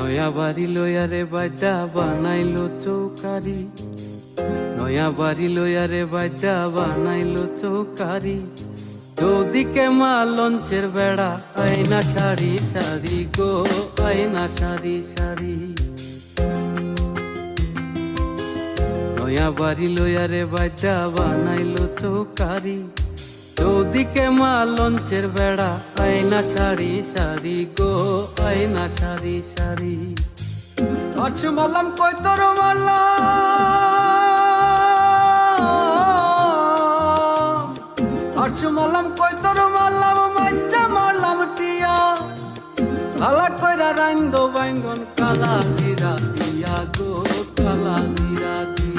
নয়া বাড়ি লয়ারে বাইদা বানাইলো চৌকারি, নয়া বাড়ি লয়ারে বাইদা বানাইলো চৌকারি। চৌদিকে মা লঞ্চের বেড়া, আয়না সারি সারি গো, আয়না সারি সারি। নয়া বাড়ি লয়ারে বাইদা বানাইলো চৌকারি, চৌদিকে মা লঞ্চের বেড়া, আয়না সারি সারি গো, আয়না সারি সারি। আচ্ছা মারলাম কই তোর মারলাম, আচ্ছা মারলাম কই তোর মারলাম, মাইজা মারলাম টিয়া। কালা কইরা রাইন্দো বাইঙ্গন, কালা জিরা দিয়া গো, কালা জিরা দিয়া।